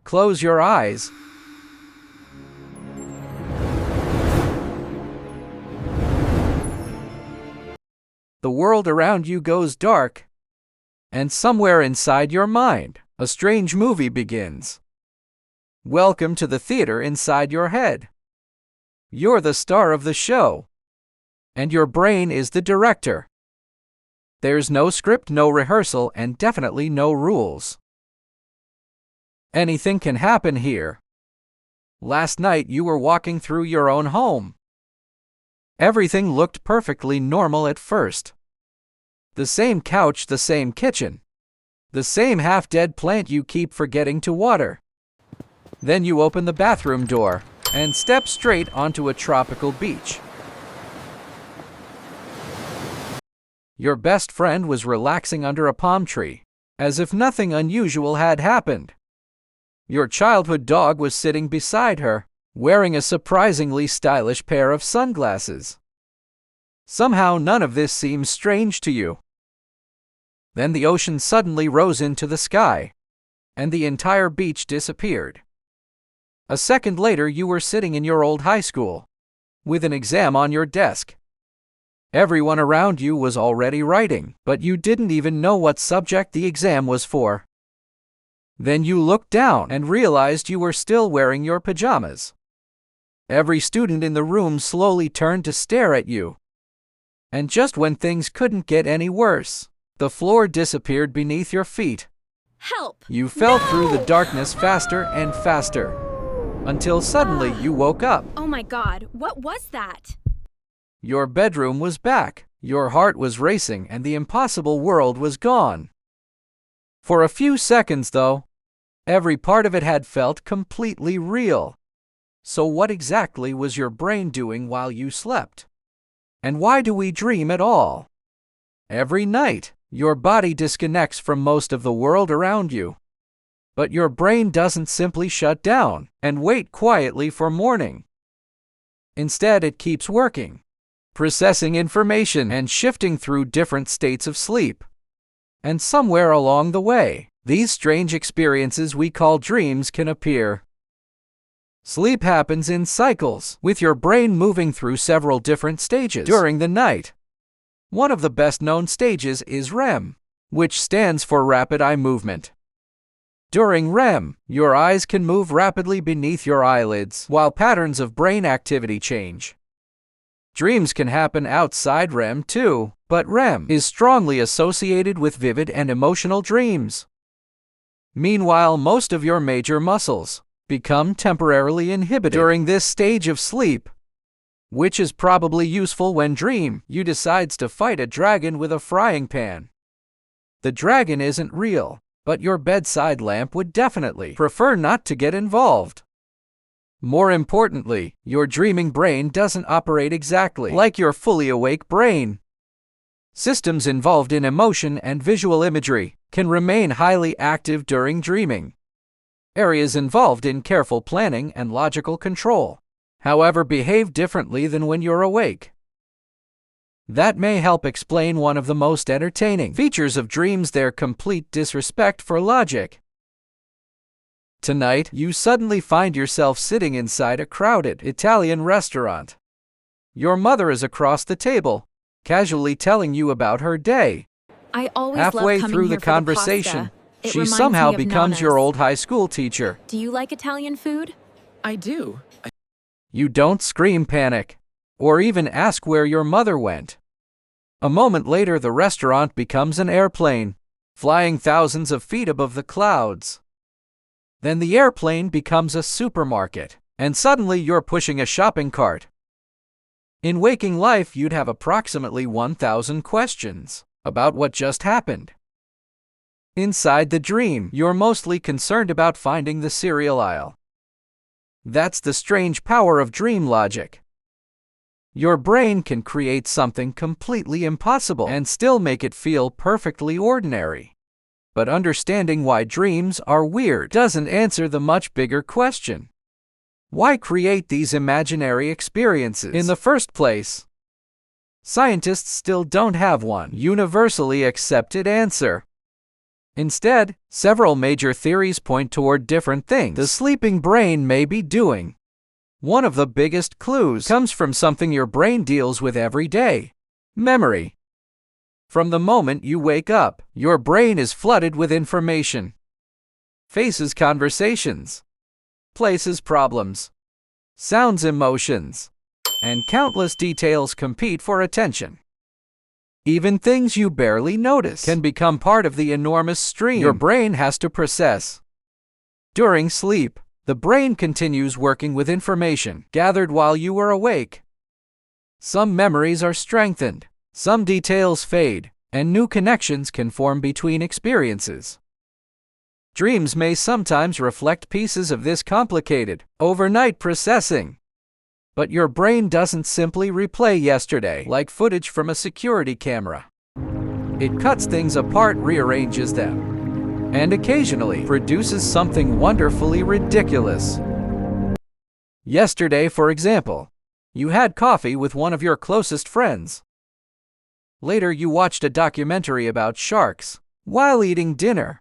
Close your eyes. The world around you goes dark, and somewhere inside your mind, a strange movie begins. Welcome to the theater inside your head. You're the star of the show, and your brain is the director. There's no script, no rehearsal, and definitely no rules. Anything can happen here. Last night you were walking through your own home. Everything looked perfectly normal at first. The same couch, the same kitchen, the same half-dead plant you keep forgetting to water. Then you open the bathroom door and step straight onto a tropical beach. Your best friend was relaxing under a palm tree, as if nothing unusual had happened. Your childhood dog was sitting beside her, wearing a surprisingly stylish pair of sunglasses. Somehow none of this seems strange to you. Then the ocean suddenly rose into the sky, and the entire beach disappeared. A second later you were sitting in your old high school, with an exam on your desk. Everyone around you was already writing, but you didn't even know what subject the exam was for. Then you looked down and realized you were still wearing your pajamas. Every student in the room slowly turned to stare at you. And just when things couldn't get any worse, the floor disappeared beneath your feet. Help! You fell through the darkness faster and faster, until suddenly you woke up. Oh my God, what was that? Your bedroom was back, your heart was racing, and the impossible world was gone. For a few seconds, though, every part of it had felt completely real. So what exactly was your brain doing while you slept? And why do we dream at all? Every night, your body disconnects from most of the world around you. But your brain doesn't simply shut down and wait quietly for morning. Instead, it keeps working, processing information and shifting through different states of sleep. And somewhere along the way, these strange experiences we call dreams can appear. Sleep happens in cycles, with your brain moving through several different stages during the night. One of the best-known stages is REM, which stands for rapid eye movement. During REM, your eyes can move rapidly beneath your eyelids while patterns of brain activity change. Dreams can happen outside REM too, but REM is strongly associated with vivid and emotional dreams. Meanwhile, most of your major muscles become temporarily inhibited during this stage of sleep, which is probably useful when you decides to fight a dragon with a frying pan. The dragon isn't real, but your bedside lamp would definitely prefer not to get involved. More importantly, your dreaming brain doesn't operate exactly like your fully awake brain. Systems involved in emotion and visual imagery can remain highly active during dreaming. Areas involved in careful planning and logical control, however, behave differently than when you're awake. That may help explain one of the most entertaining features of dreams: their complete disrespect for logic. Tonight, you suddenly find yourself sitting inside a crowded Italian restaurant. Your mother is across the table, casually telling you about her day. I always Halfway love coming through here the for conversation, pasta. It she reminds somehow me of becomes your Nonna's. old high school teacher. Do you like Italian food? I do. You don't scream panic, or even ask where your mother went. A moment later, the restaurant becomes an airplane, flying thousands of feet above the clouds. Then the airplane becomes a supermarket, and suddenly you're pushing a shopping cart. In waking life, you'd have approximately 1,000 questions about what just happened. Inside the dream, you're mostly concerned about finding the cereal aisle. That's the strange power of dream logic. Your brain can create something completely impossible and still make it feel perfectly ordinary. But understanding why dreams are weird doesn't answer the much bigger question: why create these imaginary experiences in the first place? Scientists still don't have one universally accepted answer. Instead, several major theories point toward different things the sleeping brain may be doing. One of the biggest clues comes from something your brain deals with every day: memory. From the moment you wake up, your brain is flooded with information. Faces conversations, places problems, sounds emotions, and countless details compete for attention. Even things you barely notice can become part of the enormous stream your brain has to process. During sleep, the brain continues working with information gathered while you were awake. Some memories are strengthened, some details fade, and new connections can form between experiences. Dreams may sometimes reflect pieces of this complicated, overnight processing. But your brain doesn't simply replay yesterday like footage from a security camera. It cuts things apart, rearranges them, and occasionally produces something wonderfully ridiculous. Yesterday, for example, you had coffee with one of your closest friends. Later, you watched a documentary about sharks while eating dinner.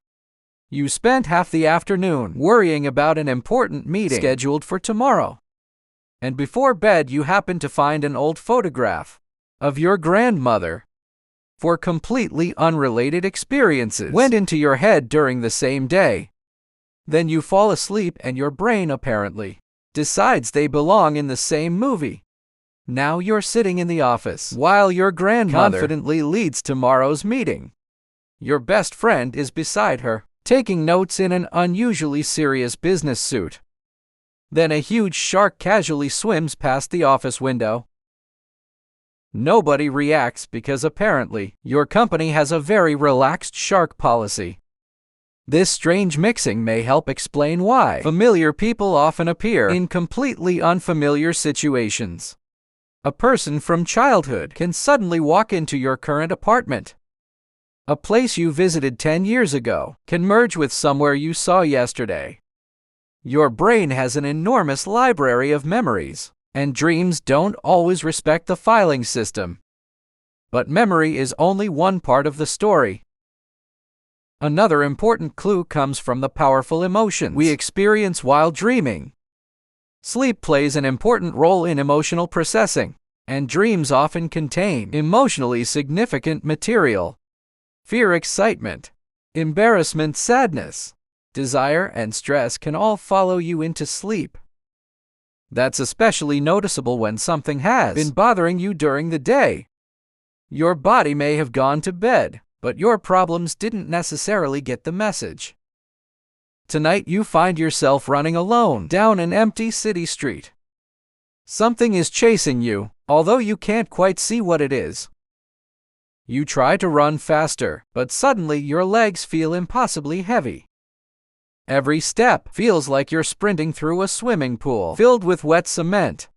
You spent half the afternoon worrying about an important meeting scheduled for tomorrow. And before bed, you happened to find an old photograph of your grandmother. Four completely unrelated experiences went into your head during the same day. Then you fall asleep and your brain apparently decides they belong in the same movie. Now you're sitting in the office while your grandmother confidently leads tomorrow's meeting. Your best friend is beside her, taking notes in an unusually serious business suit. Then a huge shark casually swims past the office window. Nobody reacts because apparently your company has a very relaxed shark policy. This strange mixing may help explain why familiar people often appear in completely unfamiliar situations. A person from childhood can suddenly walk into your current apartment. A place you visited 10 years ago can merge with somewhere you saw yesterday. Your brain has an enormous library of memories, and dreams don't always respect the filing system. But memory is only one part of the story. Another important clue comes from the powerful emotions we experience while dreaming. Sleep plays an important role in emotional processing, and dreams often contain emotionally significant material. Fear, excitement, embarrassment, sadness, desire, and stress can all follow you into sleep. That's especially noticeable when something has been bothering you during the day. Your body may have gone to bed, but your problems didn't necessarily get the message. Tonight you find yourself running alone down an empty city street. Something is chasing you, although you can't quite see what it is. You try to run faster, but suddenly your legs feel impossibly heavy. Every step feels like you're sprinting through a swimming pool filled with wet cement.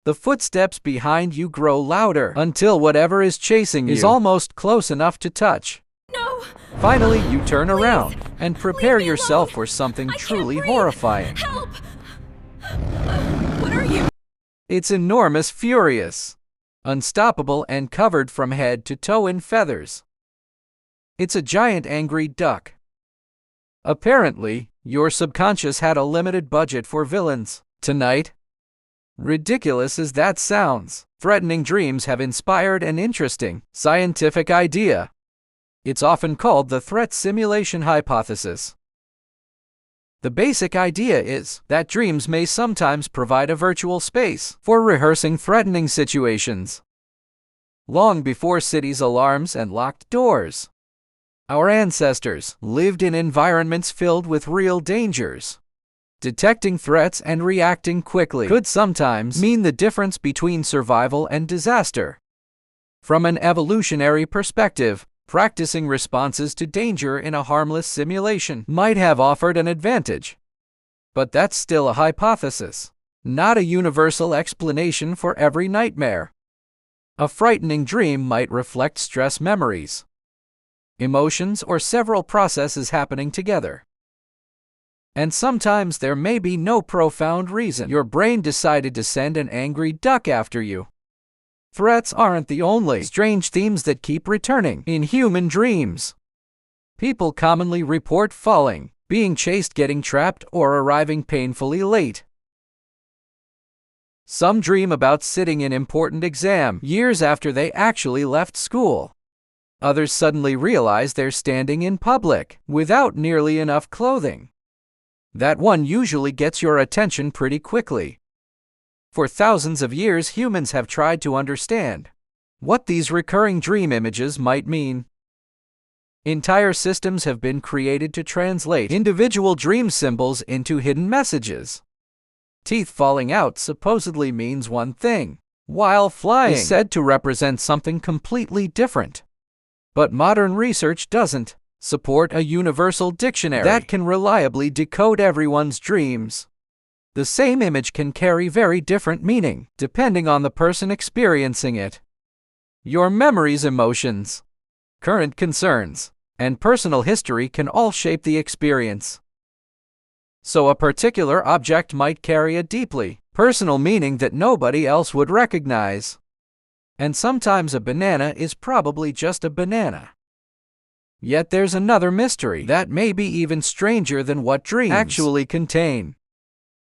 The footsteps behind you grow louder until whatever is chasing you is almost close enough to touch. No! Finally, you turn Please, around and prepare leave me yourself alone. for something I can't truly breathe. horrifying. Help! What are you? It's enormous, furious, unstoppable, and covered from head to toe in feathers. It's a giant angry duck. Apparently, your subconscious had a limited budget for villains tonight. Ridiculous as that sounds, threatening dreams have inspired an interesting scientific idea. It's often called the threat simulation hypothesis. The basic idea is that dreams may sometimes provide a virtual space for rehearsing threatening situations. Long before cities' alarms and locked doors, our ancestors lived in environments filled with real dangers. Detecting threats and reacting quickly could sometimes mean the difference between survival and disaster. From an evolutionary perspective, practicing responses to danger in a harmless simulation might have offered an advantage. But that's still a hypothesis, not a universal explanation for every nightmare. A frightening dream might reflect stress memories, emotions, or several processes happening together. And sometimes there may be no profound reason your brain decided to send an angry duck after you. Threats aren't the only strange themes that keep returning in human dreams. People commonly report falling, being chased, getting trapped, or arriving painfully late. Some dream about sitting an important exam years after they actually left school. Others suddenly realize they're standing in public without nearly enough clothing. That one usually gets your attention pretty quickly. For thousands of years, humans have tried to understand what these recurring dream images might mean. Entire systems have been created to translate individual dream symbols into hidden messages. Teeth falling out supposedly means one thing, while flying is said to represent something completely different. But modern research doesn't support a universal dictionary that can reliably decode everyone's dreams. The same image can carry very different meaning, depending on the person experiencing it. Your memories, emotions, current concerns, and personal history can all shape the experience. So a particular object might carry a deeply personal meaning that nobody else would recognize. And sometimes a banana is probably just a banana. Yet there's another mystery that may be even stranger than what dreams actually contain.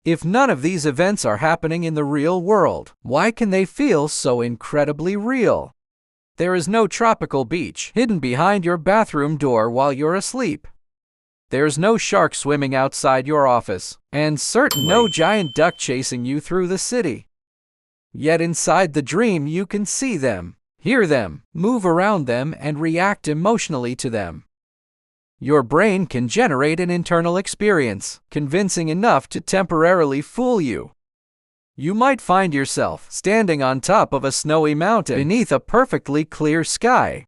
If none of these events are happening in the real world, why can they feel so incredibly real? There is no tropical beach hidden behind your bathroom door while you're asleep. There's no shark swimming outside your office, and certainly no giant duck chasing you through the city. Yet inside the dream you can see them, hear them, move around them, and react emotionally to them. Your brain can generate an internal experience, convincing enough to temporarily fool you. You might find yourself standing on top of a snowy mountain beneath a perfectly clear sky.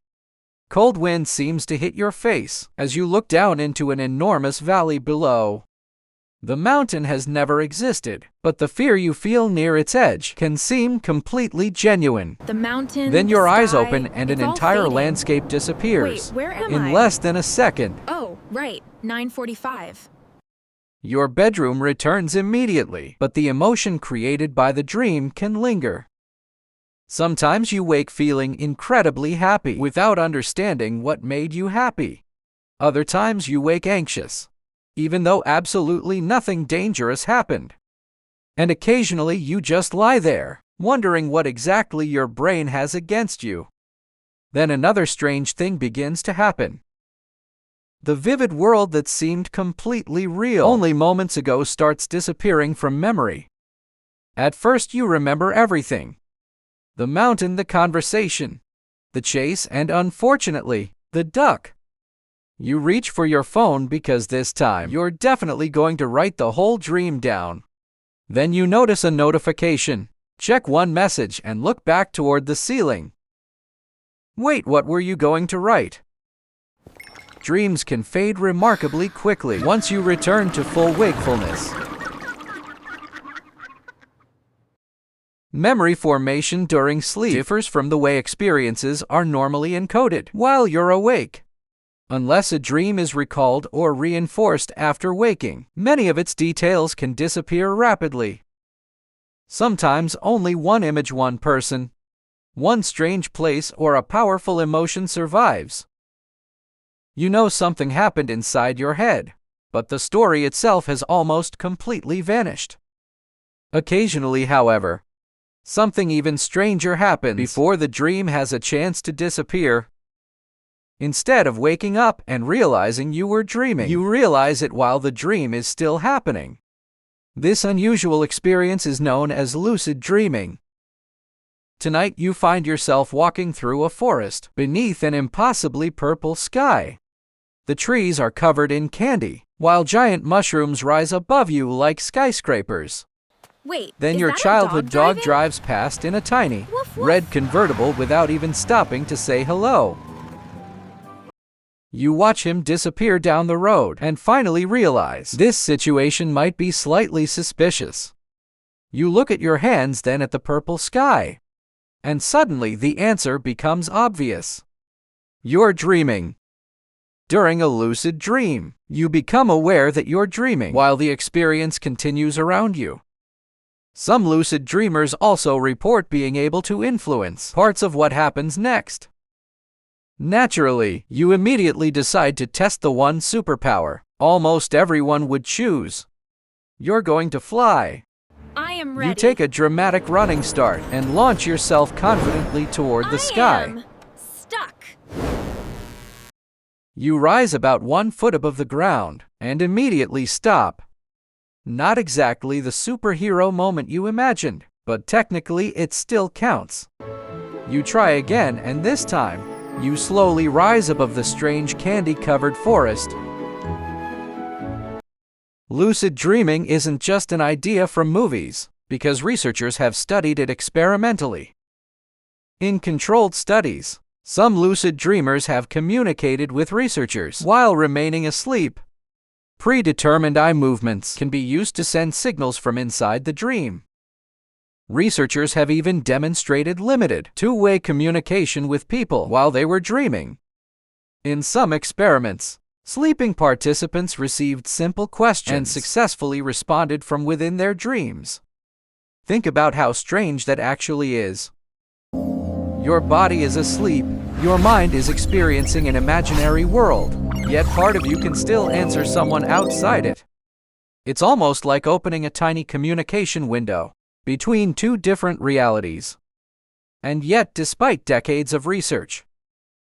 Cold wind seems to hit your face as you look down into an enormous valley below. The mountain has never existed, but the fear you feel near its edge can seem completely genuine. The mountain, Then your the eyes sky, open and an it's all entire fading. landscape disappears. Wait, where am in I? less than a second. Oh, right, 9:45. Your bedroom returns immediately, but the emotion created by the dream can linger. Sometimes you wake feeling incredibly happy without understanding what made you happy. Other times you wake anxious, even though absolutely nothing dangerous happened. And occasionally you just lie there, wondering what exactly your brain has against you. Then another strange thing begins to happen. The vivid world that seemed completely real only moments ago starts disappearing from memory. At first you remember everything. The mountain, the conversation, the chase, and unfortunately, the duck. You reach for your phone because this time you're definitely going to write the whole dream down. Then you notice a notification. Check one message and look back toward the ceiling. Wait, what were you going to write? Dreams can fade remarkably quickly once you return to full wakefulness. Memory formation during sleep differs from the way experiences are normally encoded while you're awake. Unless a dream is recalled or reinforced after waking, many of its details can disappear rapidly. Sometimes only one image, one person, one strange place, or a powerful emotion survives. You know something happened inside your head, but the story itself has almost completely vanished. Occasionally, however, something even stranger happens before the dream has a chance to disappear. Instead of waking up and realizing you were dreaming, you realize it while the dream is still happening. This unusual experience is known as lucid dreaming. Tonight you find yourself walking through a forest beneath an impossibly purple sky. The trees are covered in candy, while giant mushrooms rise above you like skyscrapers. Wait, Then is your that a childhood dog driving? drives past in a tiny, Woof, woof. red convertible without even stopping to say hello. You watch him disappear down the road and finally realize this situation might be slightly suspicious. You look at your hands, then at the purple sky, and suddenly the answer becomes obvious. You're dreaming. During a lucid dream, you become aware that you're dreaming while the experience continues around you. Some lucid dreamers also report being able to influence parts of what happens next. Naturally, you immediately decide to test the one superpower almost everyone would choose. You're going to fly. I am ready. You take a dramatic running start and launch yourself confidently toward the sky. I am stuck. You rise about 1 foot above the ground and immediately stop. Not exactly the superhero moment you imagined, but technically it still counts. You try again, and this time, you slowly rise above the strange candy-covered forest. Lucid dreaming isn't just an idea from movies, because researchers have studied it experimentally. In controlled studies, some lucid dreamers have communicated with researchers while remaining asleep. Predetermined eye movements can be used to send signals from inside the dream. Researchers have even demonstrated limited two-way communication with people while they were dreaming. In some experiments, sleeping participants received simple questions and successfully responded from within their dreams. Think about how strange that actually is. Your body is asleep, your mind is experiencing an imaginary world, yet part of you can still answer someone outside it. It's almost like opening a tiny communication window between two different realities. And yet, despite decades of research,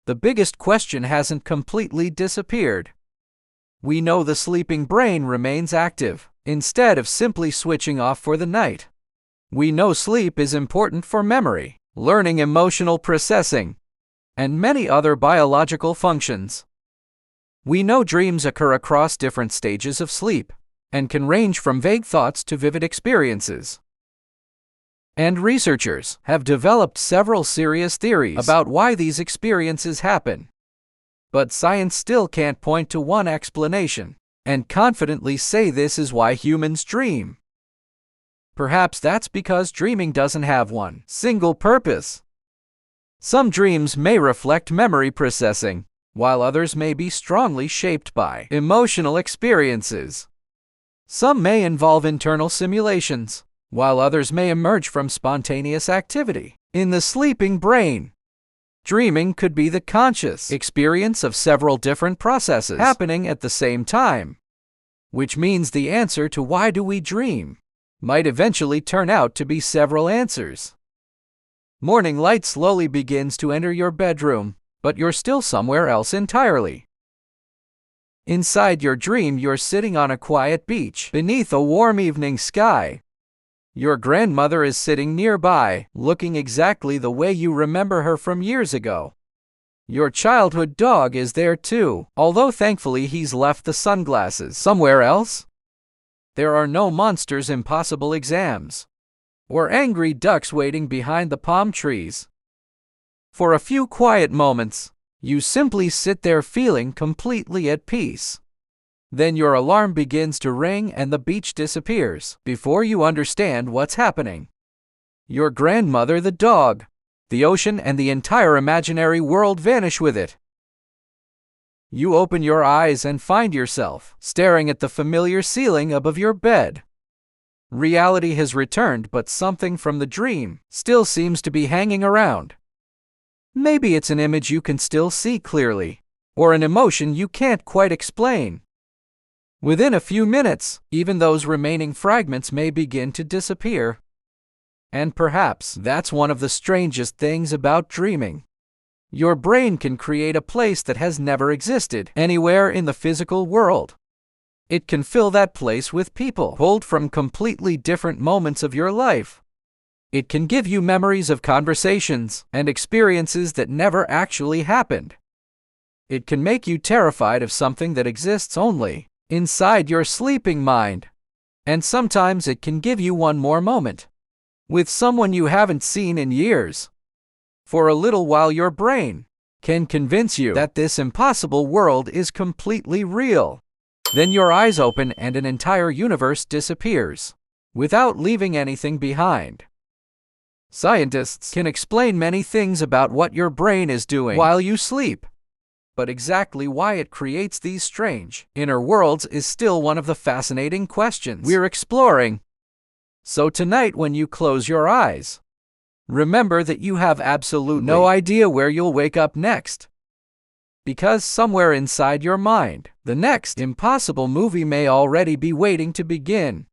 the biggest question hasn't completely disappeared. We know the sleeping brain remains active, instead of simply switching off for the night. We know sleep is important for memory, learning, emotional processing, and many other biological functions. We know dreams occur across different stages of sleep, and can range from vague thoughts to vivid experiences. And researchers have developed several serious theories about why these experiences happen. But science still can't point to one explanation, and confidently say this is why humans dream. Perhaps that's because dreaming doesn't have one single purpose. Some dreams may reflect memory processing, while others may be strongly shaped by emotional experiences. Some may involve internal simulations, while others may emerge from spontaneous activity in the sleeping brain. Dreaming could be the conscious experience of several different processes happening at the same time, which means the answer to why do we dream might eventually turn out to be several answers. Morning light slowly begins to enter your bedroom, but you're still somewhere else entirely. Inside your dream, you're sitting on a quiet beach beneath a warm evening sky. Your grandmother is sitting nearby, looking exactly the way you remember her from years ago. Your childhood dog is there too, although thankfully he's left the sunglasses somewhere else. There are no monsters, impossible exams, or angry ducks waiting behind the palm trees. For a few quiet moments, you simply sit there feeling completely at peace. Then your alarm begins to ring and the beach disappears before you understand what's happening. Your grandmother, the dog, the ocean, and the entire imaginary world vanish with it. You open your eyes and find yourself staring at the familiar ceiling above your bed. Reality has returned, but something from the dream still seems to be hanging around. Maybe it's an image you can still see clearly, or an emotion you can't quite explain. Within a few minutes, even those remaining fragments may begin to disappear. And perhaps that's one of the strangest things about dreaming. Your brain can create a place that has never existed anywhere in the physical world. It can fill that place with people pulled from completely different moments of your life. It can give you memories of conversations and experiences that never actually happened. It can make you terrified of something that exists only inside your sleeping mind. And sometimes it can give you one more moment with someone you haven't seen in years. For a little while, your brain can convince you that this impossible world is completely real. Then your eyes open and an entire universe disappears, without leaving anything behind. Scientists can explain many things about what your brain is doing while you sleep. But exactly why it creates these strange inner worlds is still one of the fascinating questions we're exploring. So tonight, when you close your eyes, remember that you have absolutely no idea where you'll wake up next. Because somewhere inside your mind, the next impossible movie may already be waiting to begin.